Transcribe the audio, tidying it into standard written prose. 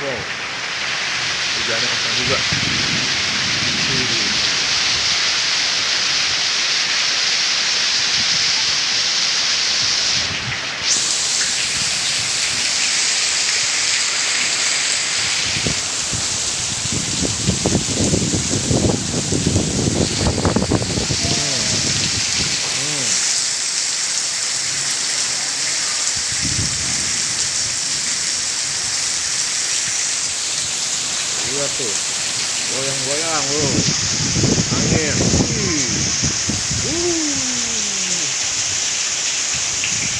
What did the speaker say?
Wow, hujannya kosong juga. Iya tuh, goyang-goyang loh, angin.